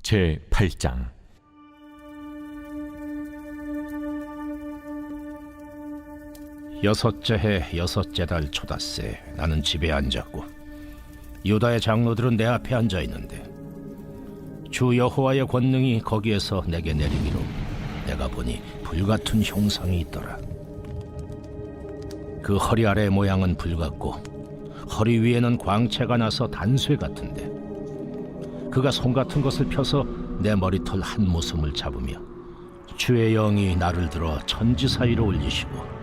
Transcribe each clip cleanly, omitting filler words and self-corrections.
제8장. 여섯째 해 여섯째 달 초닷새 나는 집에 앉았고 유다의 장로들은 내 앞에 앉아 있는데 주 여호와의 권능이 거기에서 내게 내리기로 내가 보니 불같은 형상이 있더라. 그 허리 아래의 모양은 불같고 허리 위에는 광채가 나서 단쇠 같은데 그가 손 같은 것을 펴서 내 머리털 한 모섬을 잡으며 주의 영이 나를 들어 천지 사이로 올리시고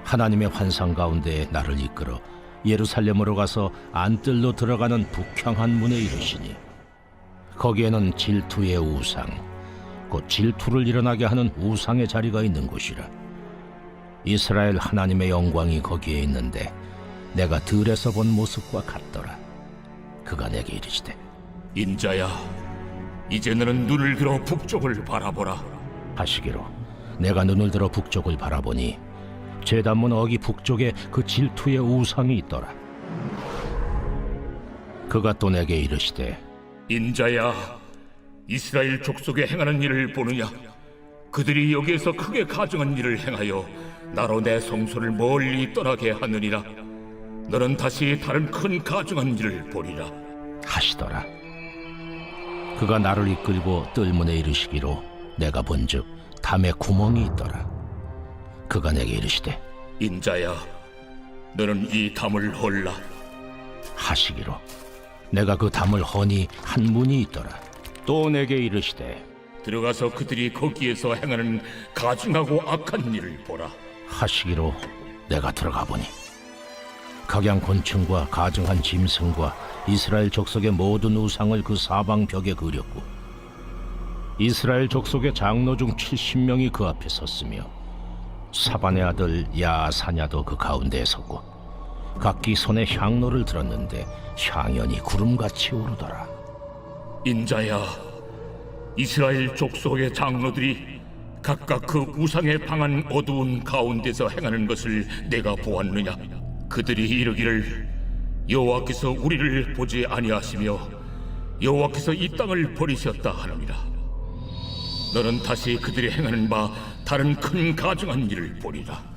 하나님의 환상 가운데 나를 이끌어 예루살렘으로 가서 안뜰로 들어가는 북향한 문에 이르시니 거기에는 질투의 우상 곧 질투를 일어나게 하는 우상의 자리가 있는 곳이라. 이스라엘 하나님의 영광이 거기에 있는데 내가 들에서 본 모습과 같더라. 그가 내게 이르시되 인자야, 이제 너는 눈을 들어 북쪽을 바라보라 하시기로 내가 눈을 들어 북쪽을 바라보니 제단문 어기 북쪽에 그 질투의 우상이 있더라. 그가 또 내게 이르시되 인자야, 이스라엘 족속에 행하는 일을 보느냐? 그들이 여기에서 크게 가증한 일을 행하여 나로 내 성소를 멀리 떠나게 하느니라. 너는 다시 다른 큰 가증한 일을 보리라 하시더라. 그가 나를 이끌고 뜰문에 이르시기로 내가 본즉 담에 구멍이 있더라. 그가 내게 이르시되 인자야, 너는 이 담을 헐라 하시기로 내가 그 담을 허니 한 문이 있더라. 또 내게 이르시되 들어가서 그들이 거기에서 행하는 가증하고 악한 일을 보라 하시기로 내가 들어가 보니 각양 곤충과 가증한 짐승과 이스라엘 족속의 모든 우상을 그 사방 벽에 그렸고 이스라엘 족속의 장로 중 70명이 그 앞에 섰으며 사반의 아들 야사냐도 그 가운데에 섰고 각기 손에 향로를 들었는데 향연이 구름같이 오르더라. 인자야, 이스라엘 족속의 장로들이 각각 그 우상에 방한 어두운 가운데서 행하는 것을 내가 보았느냐? 그들이 이르기를 여호와께서 우리를 보지 아니하시며 여호와께서 이 땅을 버리셨다 하느니라. 너는 다시 그들이 행하는 바 다른 큰 가증한 일을 보리라.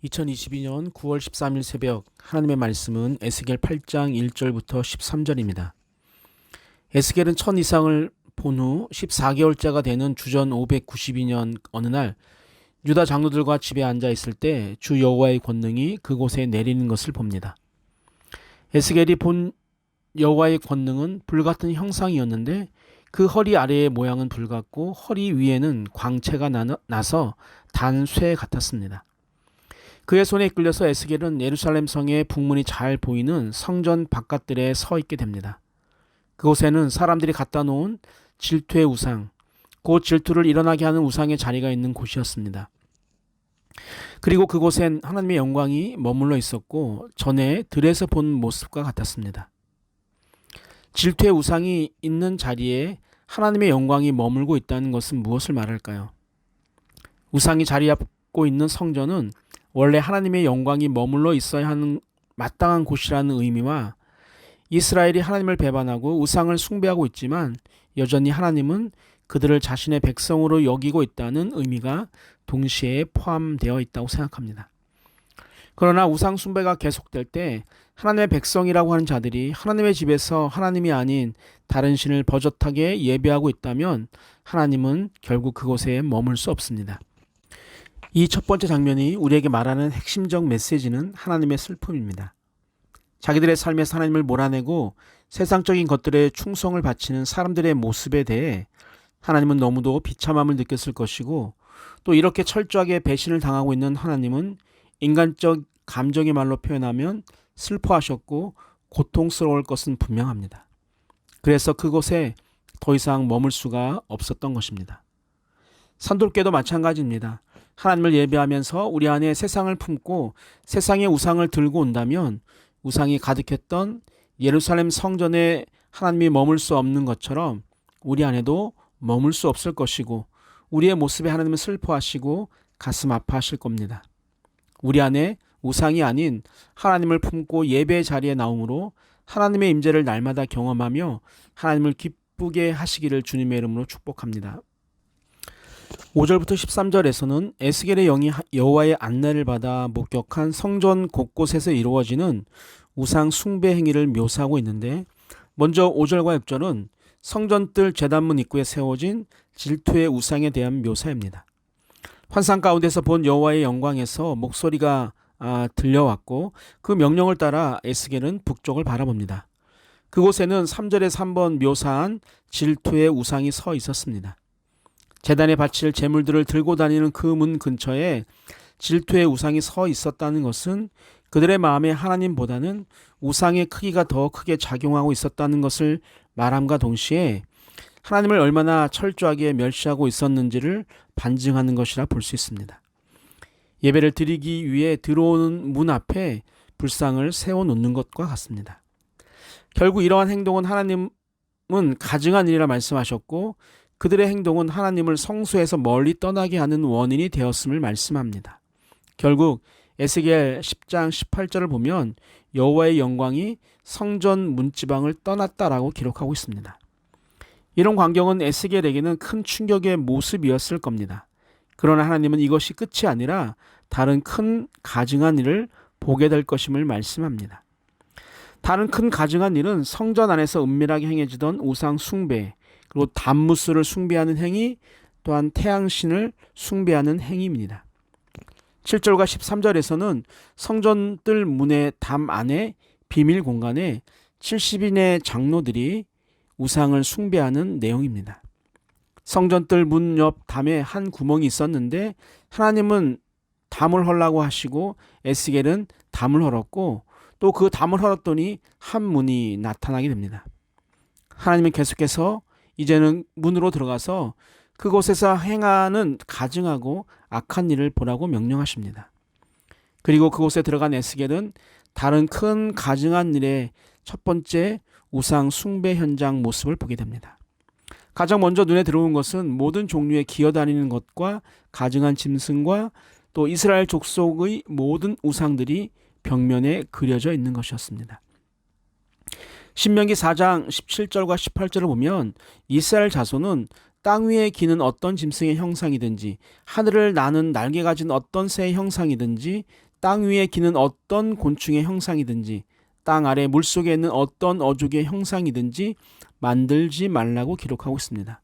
2022년 9월 13일 새벽 하나님의 말씀은 에스겔 8장 1절부터 13절입니다. 에스겔은 첫 이상을 본 후 14개월째가 되는 주전 592년 어느 날 유다 장로들과 집에 앉아 있을 때 주 여호와의 권능이 그곳에 내리는 것을 봅니다. 에스겔이 본 여호와의 권능은 불같은 형상이었는데 그 허리 아래의 모양은 불같고 허리 위에는 광채가 나서 단쇠 같았습니다. 그의 손에 이끌려서 에스겔은 예루살렘 성의 북문이 잘 보이는 성전 바깥들에 서 있게 됩니다. 그곳에는 사람들이 갖다 놓은 질투의 우상, 곧 질투를 일어나게 하는 우상의 자리가 있는 곳이었습니다. 그리고 그곳엔 하나님의 영광이 머물러 있었고 전에 들에서 본 모습과 같았습니다. 질투의 우상이 있는 자리에 하나님의 영광이 머물고 있다는 것은 무엇을 말할까요? 우상이 자리 잡고 있는 성전은 원래 하나님의 영광이 머물러 있어야 하는 마땅한 곳이라는 의미와 이스라엘이 하나님을 배반하고 우상을 숭배하고 있지만 여전히 하나님은 그들을 자신의 백성으로 여기고 있다는 의미가 동시에 포함되어 있다고 생각합니다. 그러나 우상 숭배가 계속될 때 하나님의 백성이라고 하는 자들이 하나님의 집에서 하나님이 아닌 다른 신을 버젓하게 예배하고 있다면 하나님은 결국 그곳에 머물 수 없습니다. 이 첫 번째 장면이 우리에게 말하는 핵심적 메시지는 하나님의 슬픔입니다. 자기들의 삶에서 하나님을 몰아내고 세상적인 것들에 충성을 바치는 사람들의 모습에 대해 하나님은 너무도 비참함을 느꼈을 것이고 또 이렇게 철저하게 배신을 당하고 있는 하나님은 인간적 감정의 말로 표현하면 슬퍼하셨고 고통스러울 것은 분명합니다. 그래서 그곳에 더 이상 머물 수가 없었던 것입니다. 산돌교도 마찬가지입니다. 하나님을 예배하면서 우리 안에 세상을 품고 세상의 우상을 들고 온다면 우상이 가득했던 예루살렘 성전에 하나님이 머물 수 없는 것처럼 우리 안에도 머물 수 없을 것이고 우리의 모습에 하나님은 슬퍼하시고 가슴 아파하실 겁니다. 우리 안에 우상이 아닌 하나님을 품고 예배 자리에 나옴으로 하나님의 임재를 날마다 경험하며 하나님을 기쁘게 하시기를 주님의 이름으로 축복합니다. 5절부터 13절에서는 에스겔의 영이 여호와의 안내를 받아 목격한 성전 곳곳에서 이루어지는 우상 숭배 행위를 묘사하고 있는데, 먼저 5절과 6절은 성전뜰 제단문 입구에 세워진 질투의 우상에 대한 묘사입니다. 환상 가운데서 본 여호와의 영광에서 목소리가 들려왔고 그 명령을 따라 에스겔은 북쪽을 바라봅니다. 그곳에는 3절에 3번 묘사한 질투의 우상이 서 있었습니다. 제단에 바칠 제물들을 들고 다니는 그 문 근처에 질투의 우상이 서 있었다는 것은 그들의 마음에 하나님보다는 우상의 크기가 더 크게 작용하고 있었다는 것을 말함과 동시에 하나님을 얼마나 철저하게 멸시하고 있었는지를 반증하는 것이라 볼 수 있습니다. 예배를 드리기 위해 들어오는 문 앞에 불상을 세워놓는 것과 같습니다. 결국 이러한 행동은 하나님은 가증한 일이라 말씀하셨고 그들의 행동은 하나님을 성소에서 멀리 떠나게 하는 원인이 되었음을 말씀합니다. 결국 에스겔 10장 18절을 보면 여호와의 영광이 성전 문지방을 떠났다라고 기록하고 있습니다. 이런 광경은 에스겔에게는 큰 충격의 모습이었을 겁니다. 그러나 하나님은 이것이 끝이 아니라 다른 큰 가증한 일을 보게 될 것임을 말씀합니다. 다른 큰 가증한 일은 성전 안에서 은밀하게 행해지던 우상 숭배, 그리고 담무스를 숭배하는 행위, 또한 태양신을 숭배하는 행위입니다. 7절과 13절에서는 성전뜰 문의 담 안에 비밀 공간에 70인의 장로들이 우상을 숭배하는 내용입니다. 성전뜰 문 옆 담에 한 구멍이 있었는데 하나님은 담을 헐라고 하시고 에스겔은 담을 헐었고 또 그 담을 헐었더니 한 문이 나타나게 됩니다. 하나님은 계속해서 이제는 문으로 들어가서 그곳에서 행하는 가증하고 악한 일을 보라고 명령하십니다. 그리고 그곳에 들어간 에스겔은 다른 큰 가증한 일의 첫 번째 우상 숭배 현장 모습을 보게 됩니다. 가장 먼저 눈에 들어온 것은 모든 종류의 기어다니는 것과 가증한 짐승과 또 이스라엘 족속의 모든 우상들이 벽면에 그려져 있는 것이었습니다. 신명기 4장 17절과 18절을 보면 이스라엘 자손은 땅 위에 기는 어떤 짐승의 형상이든지 하늘을 나는 날개 가진 어떤 새의 형상이든지 땅 위에 기는 어떤 곤충의 형상이든지 땅 아래 물속에 있는 어떤 어족의 형상이든지 만들지 말라고 기록하고 있습니다.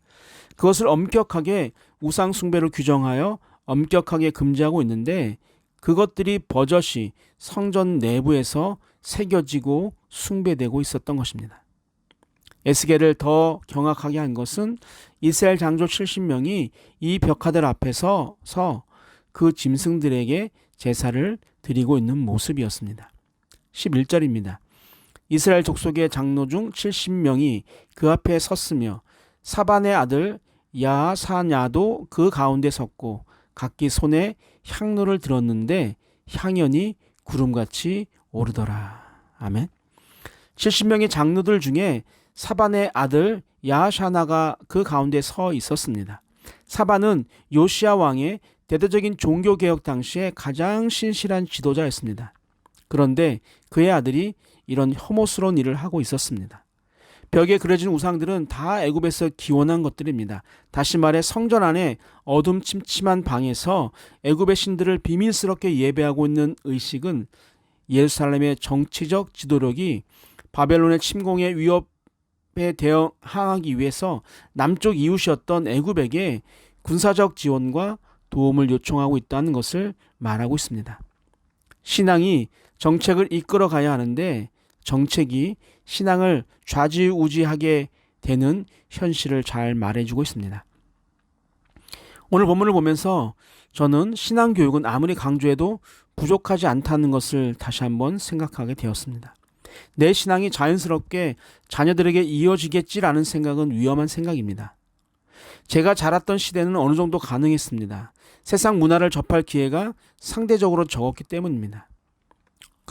그것을 엄격하게 우상 숭배로 규정하여 엄격하게 금지하고 있는데 그것들이 버젓이 성전 내부에서 새겨지고 숭배되고 있었던 것입니다. 에스겔을 더 경악하게 한 것은 이스라엘 장조 70명이 이 벽화들 앞에서 서 그 짐승들에게 제사를 드리고 있는 모습이었습니다. 11절입니다. 이스라엘 족속의 장로 중 70명이 그 앞에 섰으며 사반의 아들 야사냐도 그 가운데 섰고 각기 손에 향로를 들었는데 향연이 구름같이 오르더라. 아멘. 70명의 장로들 중에 사반의 아들 야샤나가 그 가운데 서 있었습니다. 사반은 요시야 왕의 대대적인 종교개혁 당시에 가장 신실한 지도자였습니다. 그런데 그의 아들이 이런 혐오스러운 일을 하고 있었습니다. 벽에 그려진 우상들은 다 애굽에서 기원한 것들입니다. 다시 말해 성전 안에 어둠침침한 방에서 애굽의 신들을 비밀스럽게 예배하고 있는 의식은 예루살렘의 정치적 지도력이 바벨론의 침공의 위협에 대항하기 위해서 남쪽 이웃이었던 애굽에게 군사적 지원과 도움을 요청하고 있다는 것을 말하고 있습니다. 신앙이 정책을 이끌어 가야 하는데 정책이 신앙을 좌지우지하게 되는 현실을 잘 말해주고 있습니다. 오늘 본문을 보면서 저는 신앙교육은 아무리 강조해도 부족하지 않다는 것을 다시 한번 생각하게 되었습니다. 내 신앙이 자연스럽게 자녀들에게 이어지겠지라는 생각은 위험한 생각입니다. 제가 자랐던 시대는 어느 정도 가능했습니다. 세상 문화를 접할 기회가 상대적으로 적었기 때문입니다.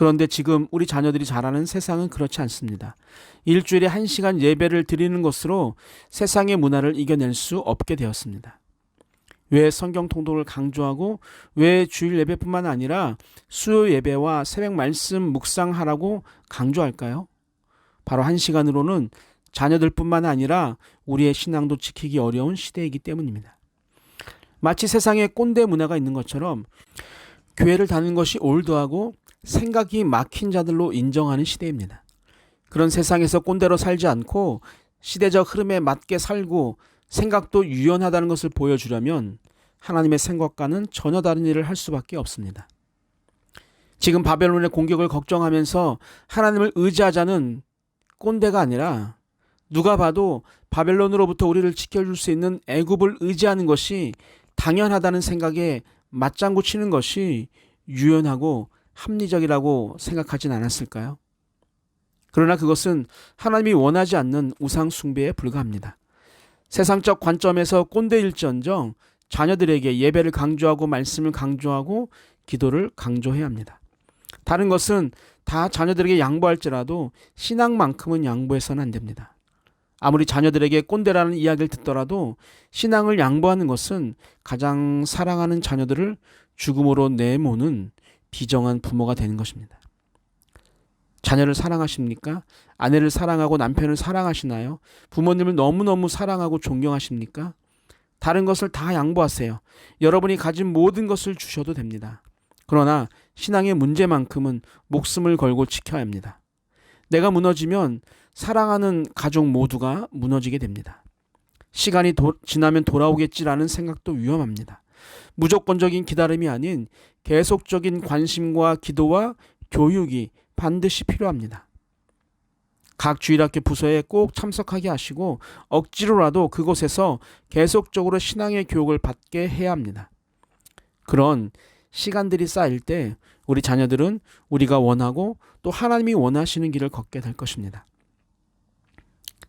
그런데 지금 우리 자녀들이 자라는 세상은 그렇지 않습니다. 일주일에 1시간 예배를 드리는 것으로 세상의 문화를 이겨낼 수 없게 되었습니다. 왜 성경 통독을 강조하고 왜 주일 예배뿐만 아니라 수요 예배와 새벽 말씀 묵상하라고 강조할까요? 바로 1시간으로는 자녀들뿐만 아니라 우리의 신앙도 지키기 어려운 시대이기 때문입니다. 마치 세상에 꼰대 문화가 있는 것처럼 교회를 다니는 것이 올드하고 생각이 막힌 자들로 인정하는 시대입니다. 그런 세상에서 꼰대로 살지 않고 시대적 흐름에 맞게 살고 생각도 유연하다는 것을 보여주려면 하나님의 생각과는 전혀 다른 일을 할 수밖에 없습니다. 지금 바벨론의 공격을 걱정하면서 하나님을 의지하자는 꼰대가 아니라 누가 봐도 바벨론으로부터 우리를 지켜줄 수 있는 애굽을 의지하는 것이 당연하다는 생각에 맞장구 치는 것이 유연하고 합리적이라고 생각하진 않았을까요? 그러나 그것은 하나님이 원하지 않는 우상 숭배에 불과합니다. 세상적 관점에서 꼰대일지언정 자녀들에게 예배를 강조하고 말씀을 강조하고 기도를 강조해야 합니다. 다른 것은 다 자녀들에게 양보할지라도 신앙만큼은 양보해서는 안 됩니다. 아무리 자녀들에게 꼰대라는 이야기를 듣더라도 신앙을 양보하는 것은 가장 사랑하는 자녀들을 죽음으로 내모는 비정한 부모가 되는 것입니다. 자녀를 사랑하십니까? 아내를 사랑하고 남편을 사랑하시나요? 부모님을 너무너무 사랑하고 존경하십니까? 다른 것을 다 양보하세요. 여러분이 가진 모든 것을 주셔도 됩니다. 그러나 신앙의 문제만큼은 목숨을 걸고 지켜야 합니다. 내가 무너지면 사랑하는 가족 모두가 무너지게 됩니다. 시간이 지나면 돌아오겠지라는 생각도 위험합니다. 무조건적인 기다림이 아닌 계속적인 관심과 기도와 교육이 반드시 필요합니다. 각 주일학교 부서에 꼭 참석하게 하시고 억지로라도 그곳에서 계속적으로 신앙의 교육을 받게 해야 합니다. 그런 시간들이 쌓일 때 우리 자녀들은 우리가 원하고 또 하나님이 원하시는 길을 걷게 될 것입니다.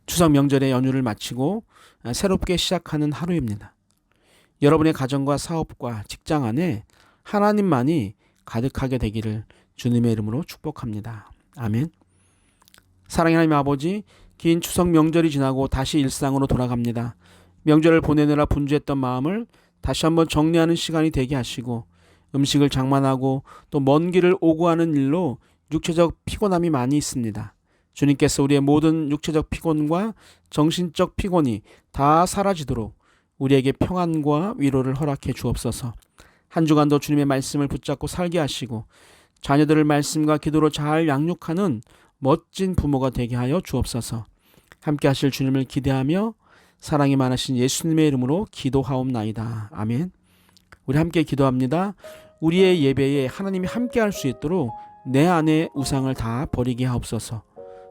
추석 명절의 연휴를 마치고 새롭게 시작하는 하루입니다. 여러분의 가정과 사업과 직장 안에 하나님만이 가득하게 되기를 주님의 이름으로 축복합니다. 아멘. 사랑의 하나님 아버지, 긴 추석 명절이 지나고 다시 일상으로 돌아갑니다. 명절을 보내느라 분주했던 마음을 다시 한번 정리하는 시간이 되게 하시고 음식을 장만하고 또 먼 길을 오고 하는 일로 육체적 피곤함이 많이 있습니다. 주님께서 우리의 모든 육체적 피곤과 정신적 피곤이 다 사라지도록 우리에게 평안과 위로를 허락해 주옵소서. 한 주간도 주님의 말씀을 붙잡고 살게 하시고 자녀들을 말씀과 기도로 잘 양육하는 멋진 부모가 되게 하여 주옵소서. 함께 하실 주님을 기대하며 사랑이 많으신 예수님의 이름으로 기도하옵나이다. 아멘. 우리 함께 기도합니다. 우리의 예배에 하나님이 함께 할 수 있도록 내 안의 우상을 다 버리게 하옵소서.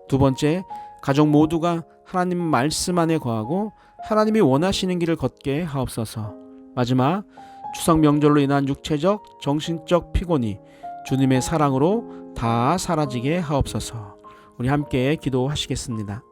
두 번째, 가족 모두가 하나님 말씀 안에 거하고 하나님이 원하시는 길을 걷게 하옵소서. 마지막, 추석 명절로 인한 육체적, 정신적 피곤이 주님의 사랑으로 다 사라지게 하옵소서. 우리 함께 기도하시겠습니다.